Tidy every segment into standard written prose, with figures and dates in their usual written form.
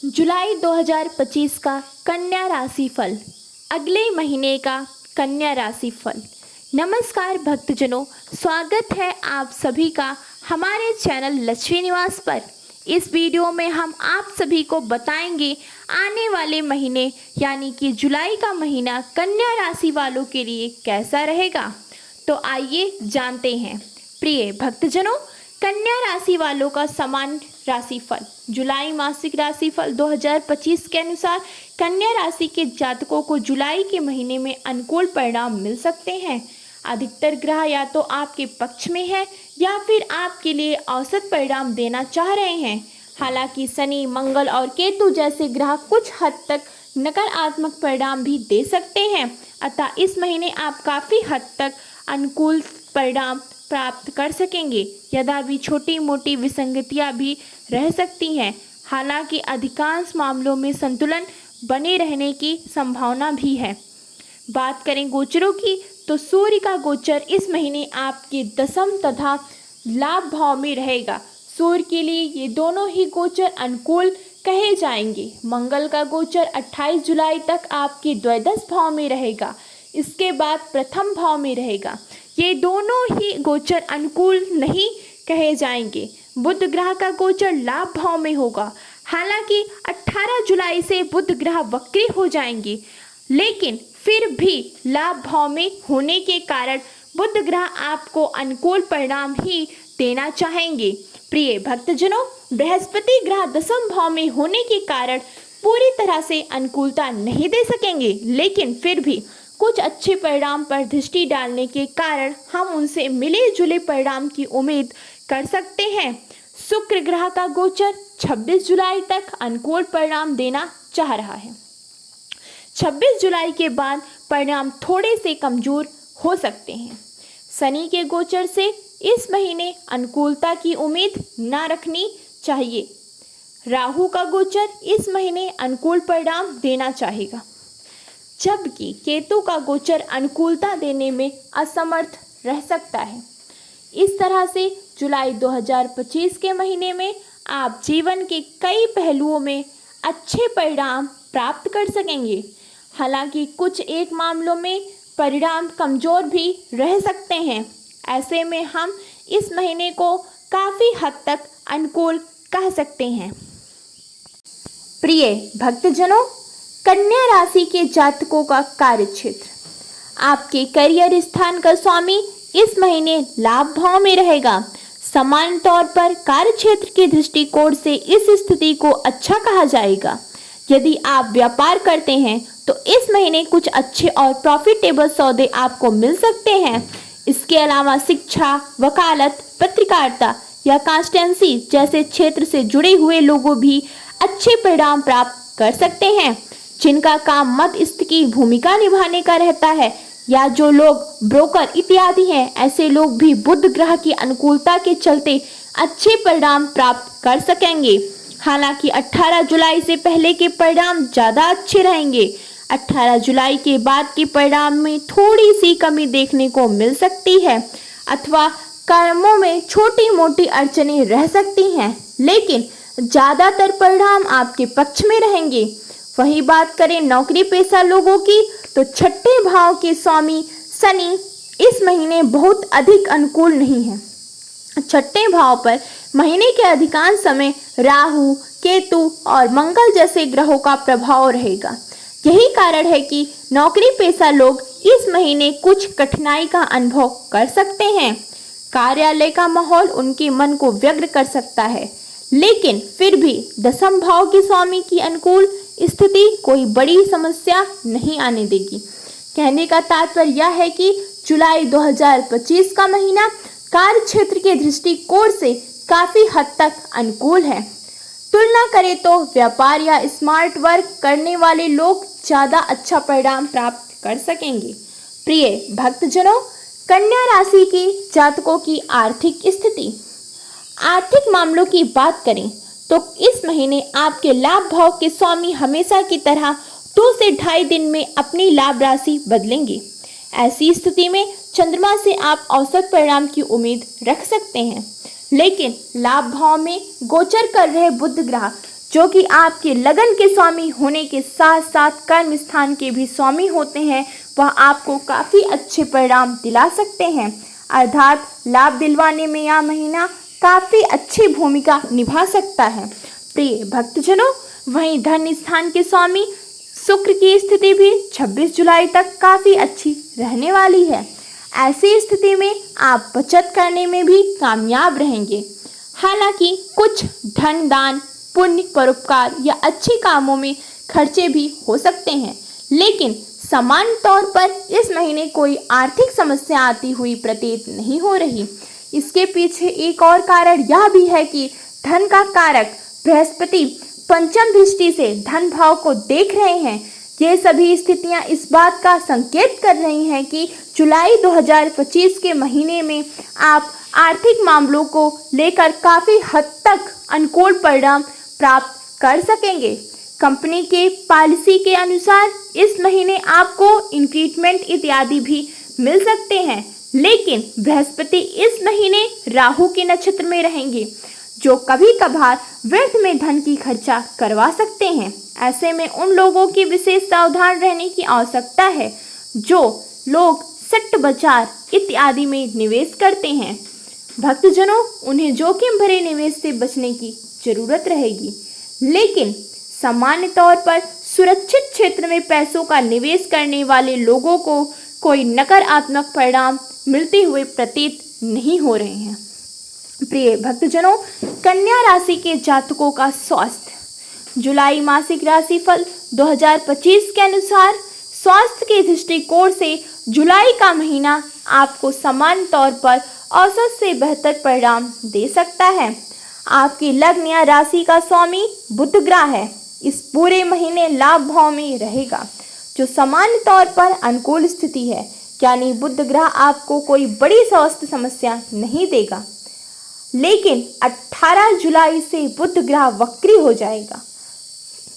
जुलाई 2025 का कन्या राशि फल, अगले महीने का कन्या राशि फल। नमस्कार भक्तजनों, स्वागत है आप सभी का हमारे चैनल लक्ष्मी निवास पर। इस वीडियो में हम आप सभी को बताएंगे आने वाले महीने यानी कि जुलाई का महीना कन्या राशि वालों के लिए कैसा रहेगा। तो आइए जानते हैं। प्रिय भक्तजनों, कन्या राशि वालों का सामान्य राशिफल। जुलाई मासिक राशिफल 2025 के अनुसार कन्या राशि के जातकों को जुलाई के महीने में अनुकूल परिणाम मिल सकते हैं। अधिकतर ग्रह या तो आपके पक्ष में है या फिर आपके लिए औसत परिणाम देना चाह रहे हैं। हालांकि शनि, मंगल और केतु जैसे ग्रह कुछ हद तक नकारात्मक परिणाम भी दे सकते हैं। अतः इस महीने आप काफ़ी हद तक अनुकूल परिणाम प्राप्त कर सकेंगे। यद्यपि छोटी मोटी विसंगतियां भी रह सकती हैं। हालांकि अधिकांश मामलों में संतुलन बने रहने की संभावना भी है। बात करें गोचरों की, तो सूर्य का गोचर इस महीने आपके दशम तथा लाभ भाव में रहेगा। सूर्य के लिए ये दोनों ही गोचर अनुकूल कहे जाएंगे। मंगल का गोचर 28 जुलाई तक आपके द्वादश भाव में रहेगा, इसके बाद प्रथम भाव में रहेगा। ये दोनों ही गोचर अनुकूल नहीं कहे जाएंगे। बुध ग्रह का गोचर लाभ भाव में होगा। हालांकि 18 जुलाई से बुध ग्रह वक्री हो जाएंगे, लेकिन फिर भी लाभ भाव में होने के कारण बुध ग्रह आपको अनुकूल परिणाम ही देना चाहेंगे। प्रिय भक्तजनों, बृहस्पति ग्रह दशम भाव में होने के कारण पूरी तरह से अनुकूलता नहीं दे सकेंगे, लेकिन फिर भी कुछ अच्छे परिणाम पर दृष्टि डालने के कारण हम उनसे मिले जुले परिणाम की उम्मीद कर सकते हैं। शुक्र ग्रह का गोचर 26 जुलाई तक अनुकूल परिणाम देना चाह रहा है। 26 जुलाई के बाद परिणाम थोड़े से कमजोर हो सकते हैं। शनि के गोचर से इस महीने अनुकूलता की उम्मीद न रखनी चाहिए। राहु का गोचर इस महीने अनुकूल परिणाम देना चाहेगा, जबकि केतु का गोचर अनुकूलता देने में असमर्थ रह सकता है। इस तरह से जुलाई 2025 के महीने में आप जीवन के कई पहलुओं में अच्छे परिणाम प्राप्त कर सकेंगे। हालांकि कुछ एक मामलों में परिणाम कमजोर भी रह सकते हैं। ऐसे में हम इस महीने को काफ़ी हद तक अनुकूल कह सकते हैं। प्रिय भक्तजनों, कन्या राशि के जातकों का कार्य क्षेत्र। आपके करियर स्थान का स्वामी इस महीने लाभ भाव में रहेगा। सामान्य तौर पर कार्य क्षेत्र के दृष्टिकोण से इस स्थिति को अच्छा कहा जाएगा। यदि आप व्यापार करते हैं तो इस महीने कुछ अच्छे और प्रॉफिटेबल सौदे आपको मिल सकते हैं। इसके अलावा शिक्षा, वकालत, पत्रकारिता या कांस्टेंसी जैसे क्षेत्र से जुड़े हुए लोगों भी अच्छे परिणाम प्राप्त कर सकते हैं। जिनका काम मध्यस्थ की भूमिका निभाने का रहता है या जो लोग ब्रोकर इत्यादि हैं, ऐसे लोग भी बुध ग्रह की अनुकूलता के चलते अच्छे परिणाम प्राप्त कर सकेंगे। हालांकि 18 जुलाई से पहले के परिणाम ज़्यादा अच्छे रहेंगे। 18 जुलाई के बाद के परिणाम में थोड़ी सी कमी देखने को मिल सकती है अथवा कर्मों में छोटी मोटी अड़चनें रह सकती हैं, लेकिन ज़्यादातर परिणाम आपके पक्ष में रहेंगे। वही बात करें नौकरी पेशा लोगों की, तो छठे भाव के स्वामी शनि इस महीने बहुत अधिक अनुकूल नहीं है। छठे भाव पर महीने के अधिकांश समय राहु, केतु और मंगल जैसे ग्रहों का प्रभाव रहेगा। यही कारण है कि नौकरी पेशा लोग इस महीने कुछ कठिनाई का अनुभव कर सकते हैं। कार्यालय का माहौल उनके मन को व्यग्र कर सकता है, लेकिन फिर भी दशम भाव के स्वामी की अनुकूल स्थिति कोई बड़ी समस्या नहीं आने देगी। कहने का तात्पर्य यह है कि जुलाई 2025 का महीना कार्य क्षेत्र के दृष्टिकोण से काफ़ी हद तक अनुकूल है। तुलना करें तो व्यापार या स्मार्ट वर्क करने वाले लोग ज़्यादा अच्छा परिणाम प्राप्त कर सकेंगे। प्रिय भक्तजनों, कन्या राशि के जातकों की आर्थिक स्थिति। आर्थिक मामलों की बात करें तो इस महीने आपके लाभ भाव के स्वामी हमेशा की तरह 2 से ढाई दिन में अपनी लाभ राशि बदलेंगे। ऐसी स्थिति में चंद्रमा से आप औसत परिणाम की उम्मीद रख सकते हैं, लेकिन लाभ भाव में गोचर कर रहे बुध ग्रह जो कि आपके लगन के स्वामी होने के साथ साथ कर्म स्थान के भी स्वामी होते हैं, वह आपको काफ़ी अच्छे परिणाम दिला सकते हैं। अर्थात लाभ दिलवाने में यह महीना काफ़ी अच्छी भूमिका निभा सकता है। प्रिय भक्तजनों, वहीं धन स्थान के स्वामी शुक्र की स्थिति भी 26 जुलाई तक काफ़ी अच्छी रहने वाली है। ऐसी स्थिति में आप बचत करने में भी कामयाब रहेंगे। हालांकि कुछ धन दान, पुण्य, परोपकार या अच्छे कामों में खर्चे भी हो सकते हैं, लेकिन सामान्य तौर पर इस महीने कोई आर्थिक समस्या आती हुई प्रतीत नहीं हो रही। इसके पीछे एक और कारण यह भी है कि धन का कारक बृहस्पति पंचम दृष्टि से धन भाव को देख रहे हैं। ये सभी स्थितियां इस बात का संकेत कर रही हैं कि जुलाई 2025 के महीने में आप आर्थिक मामलों को लेकर काफ़ी हद तक अनुकूल परिणाम प्राप्त कर सकेंगे। कंपनी के पॉलिसी के अनुसार इस महीने आपको इंक्रीमेंट इत्यादि भी मिल सकते हैं, लेकिन बृहस्पति इस महीने राहु के नक्षत्र में रहेंगे, जो कभी कभार व्यर्थ में धन की खर्चा करवा सकते हैं। ऐसे में उन लोगों की विशेष सावधान रहने की आवश्यकता है जो लोग सट्ट बाजार इत्यादि में निवेश करते हैं। भक्तजनों, उन्हें जोखिम भरे निवेश से बचने की जरूरत रहेगी, लेकिन सामान्य तौर पर सुरक्षित क्षेत्र में पैसों का निवेश करने वाले लोगों को कोई नकारात्मक परिणाम मिलते हुए प्रतीत नहीं हो रहे हैं। प्रिय भक्तजनों, कन्या राशि के जातकों का स्वास्थ्य। जुलाई मासिक राशिफल 2025 के अनुसार स्वास्थ्य के दृष्टिकोण से जुलाई का महीना आपको सामान्य तौर पर औसत से बेहतर परिणाम दे सकता है। आपकी लग्न या राशि का स्वामी बुध ग्रह है। इस पूरे महीने लाभ भाव में रहेगा, जो सामान्य तौर पर अनुकूल स्थिति है, यानी बुध ग्रह आपको कोई बड़ी स्वास्थ्य समस्या नहीं देगा। लेकिन 18 जुलाई से बुध ग्रह वक्री हो जाएगा।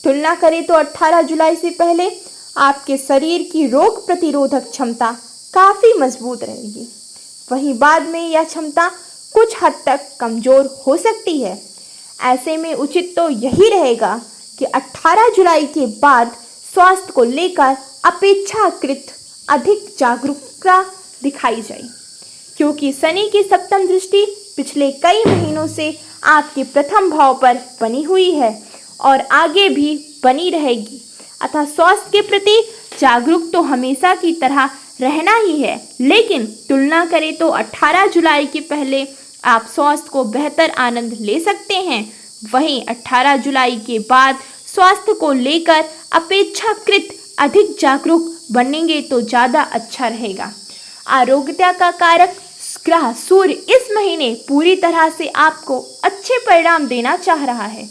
तुलना करें तो 18 जुलाई से पहले आपके शरीर की रोग प्रतिरोधक क्षमता काफ़ी मजबूत रहेगी, वहीं बाद में यह क्षमता कुछ हद तक कमज़ोर हो सकती है। ऐसे में उचित तो यही रहेगा कि 18 जुलाई के बाद स्वास्थ्य को लेकर अपेक्षाकृत अधिक जागरूकता दिखाई जाए, क्योंकि शनि की सप्तम दृष्टि पिछले कई महीनों से आपके प्रथम भाव पर बनी हुई है और आगे भी बनी रहेगी। अतः स्वास्थ्य के प्रति जागरूक तो हमेशा की तरह रहना ही है, लेकिन तुलना करें तो 18 जुलाई के पहले आप स्वास्थ्य को बेहतर आनंद ले सकते हैं। वहीं 18 जुलाई के बाद स्वास्थ्य को लेकर अपेक्षाकृत अधिक जागरूक बनेंगे तो ज़्यादा अच्छा रहेगा। आरोग्यता का कारक ग्रह सूर्य इस महीने पूरी तरह से आपको अच्छे परिणाम देना चाह रहा है,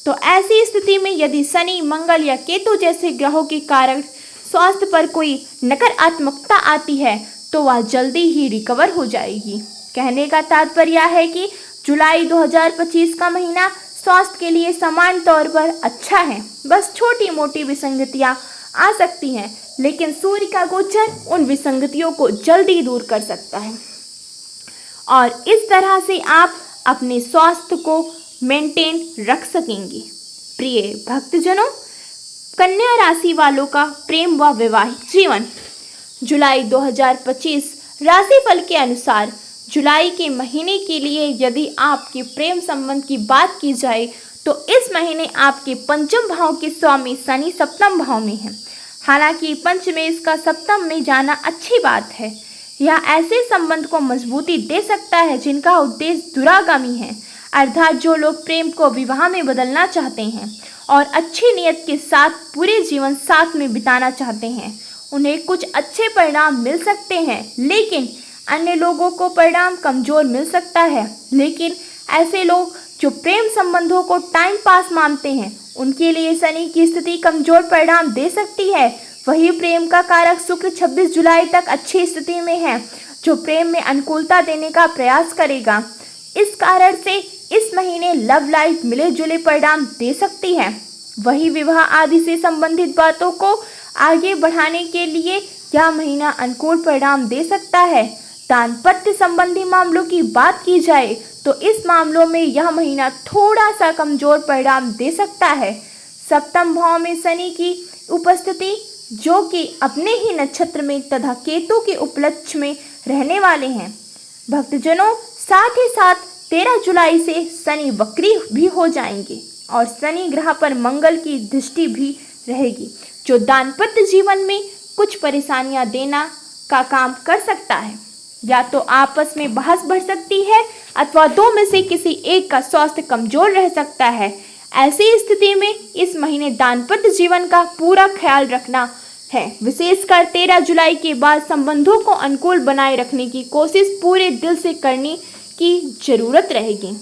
तो ऐसी स्थिति में यदि शनि, मंगल या केतु जैसे ग्रहों के कारण स्वास्थ्य पर कोई नकारात्मकता आती है तो वह जल्दी ही रिकवर हो जाएगी। कहने का तात्पर्य है कि जुलाई 2025 का महीना स्वास्थ्य के लिए सामान्य तौर पर अच्छा है। बस छोटी मोटी विसंगतियां आ सकती हैं, लेकिन सूर्य का गोचर उन विसंगतियों को जल्दी दूर कर सकता है और इस तरह से आप अपने स्वास्थ्य को मेंटेन रख सकेंगे। प्रिय भक्तजनों, कन्या राशि वालों का प्रेम व वैवाहिक जीवन। जुलाई 2025 राशिफल के अनुसार जुलाई के महीने के लिए यदि आपके प्रेम संबंध की बात की जाए तो इस महीने आपके पंचम भाव के स्वामी शनि सप्तम भाव में है। हालांकि पंचमेश का सप्तम में जाना अच्छी बात है। यह ऐसे संबंध को मजबूती दे सकता है जिनका उद्देश्य दूरागामी है, अर्थात जो लोग प्रेम को विवाह में बदलना चाहते हैं और अच्छी नियत के साथ पूरे जीवन साथ में बिताना चाहते हैं, उन्हें कुछ अच्छे परिणाम मिल सकते हैं। लेकिन अन्य लोगों को परिणाम कमज़ोर मिल सकता है। लेकिन ऐसे लोग जो प्रेम संबंधों को टाइम पास मानते हैं, उनके लिए शनि की स्थिति कमज़ोर परिणाम दे सकती है। वही प्रेम का कारक शुक्र 26 जुलाई तक अच्छी स्थिति में है, जो प्रेम में अनुकूलता देने का प्रयास करेगा। इस कारण से इस महीने लव लाइफ मिले जुले परिणाम दे सकती है। वही विवाह आदि से संबंधित बातों को आगे बढ़ाने के लिए यह महीना अनुकूल परिणाम दे सकता है। दाम्पत्य संबंधी मामलों की बात की जाए तो इस मामलों में यह महीना थोड़ा सा कमजोर परिणाम दे सकता है। सप्तम भाव में शनि की उपस्थिति, जो कि अपने ही नक्षत्र में तथा केतु के उपलक्ष्य में रहने वाले हैं। भक्तजनों, साथ ही साथ 13 जुलाई से शनि वक्री भी हो जाएंगे और शनि ग्रह पर मंगल की दृष्टि भी रहेगी, जो दाम्पत्य जीवन में कुछ परेशानियां देना का काम कर सकता है। या तो आपस में बहस बढ़ सकती है अथवा दो में से किसी एक का स्वास्थ्य कमजोर रह सकता है। ऐसी स्थिति में इस महीने दाम्पत्य जीवन का पूरा ख्याल रखना है। विशेषकर 13 जुलाई के बाद संबंधों को अनुकूल बनाए रखने की कोशिश पूरे दिल से करने की जरूरत रहेगी।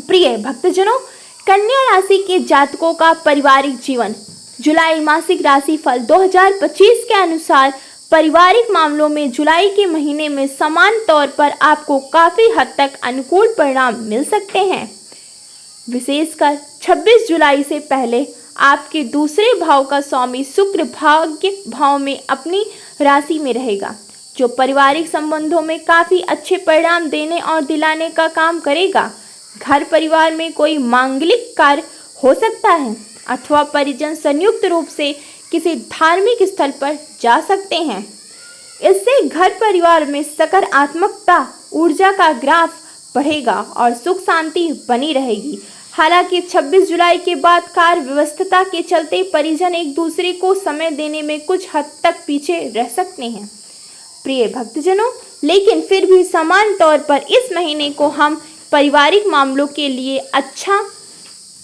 प्रिय भक्तजनों, कन्या राशि के जातकों का पारिवारिक जीवन। जुलाई मासिक राशि फल 2025 के अनुसार पारिवारिक मामलों में जुलाई के महीने में समान तौर पर आपको काफ़ी हद तक अनुकूल परिणाम मिल सकते हैं। विशेषकर 26 जुलाई से पहले आपके दूसरे भाव का स्वामी शुक्र भाग्य भाव में अपनी राशि में रहेगा, जो पारिवारिक संबंधों में काफ़ी अच्छे परिणाम देने और दिलाने का काम करेगा। घर परिवार में कोई मांगलिक कार्य हो सकता है अथवा परिजन संयुक्त रूप से किसी धार्मिक स्थल पर जा सकते हैं। इससे घर परिवार में सकारात्मकता ऊर्जा का ग्राफ बढ़ेगा और सुख शांति बनी रहेगी। हालांकि 26 जुलाई के बाद कार्य व्यस्तता के चलते परिजन एक दूसरे को समय देने में कुछ हद तक पीछे रह सकते हैं। प्रिय भक्तजनों, लेकिन फिर भी समान तौर पर इस महीने को हम पारिवारिक मामलों के लिए अच्छा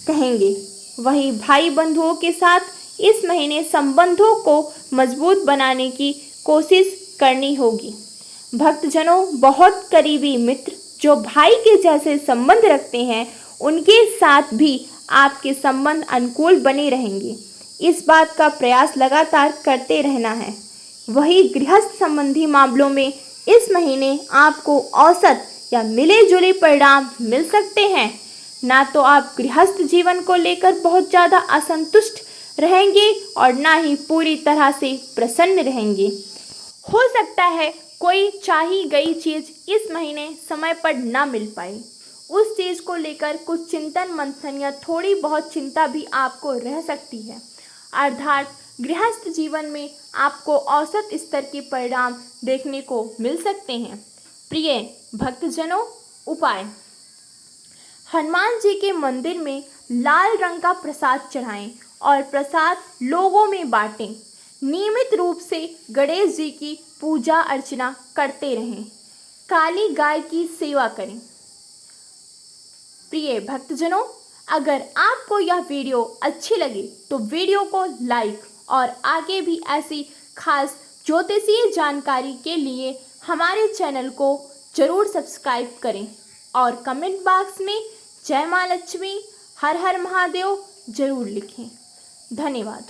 कहेंगे। वहीं भाई बंधुओं के साथ इस महीने संबंधों को मजबूत बनाने की कोशिश करनी होगी। भक्तजनों, बहुत करीबी मित्र जो भाई के जैसे संबंध रखते हैं, उनके साथ भी आपके संबंध अनुकूल बने रहेंगे। इस बात का प्रयास लगातार करते रहना है। वही गृहस्थ संबंधी मामलों में इस महीने आपको औसत या मिले जुले परिणाम मिल सकते हैं। ना तो आप गृहस्थ जीवन को लेकर बहुत ज़्यादा असंतुष्ट रहेंगे और ना ही पूरी तरह से प्रसन्न रहेंगे। हो सकता है कोई चाही गई चीज़ इस महीने समय पर ना मिल पाए। उस चीज़ को लेकर कुछ चिंतन मंथन या थोड़ी बहुत चिंता भी आपको रह सकती है। अर्थात गृहस्थ जीवन में आपको औसत स्तर के परिणाम देखने को मिल सकते हैं। प्रिय भक्तजनों, उपाय: हनुमान जी के मंदिर में लाल रंग का प्रसाद चढ़ाएं और प्रसाद लोगों में बांटें। नियमित रूप से गणेश जी की पूजा अर्चना करते रहें। काली गाय की सेवा करें। प्रिय भक्तजनों, अगर आपको यह वीडियो अच्छी लगी तो वीडियो को लाइक और आगे भी ऐसी खास ज्योतिषीय जानकारी के लिए हमारे चैनल को जरूर सब्सक्राइब करें और कमेंट बॉक्स में जय मां लक्ष्मी, हर हर महादेव जरूर लिखें। धन्यवाद।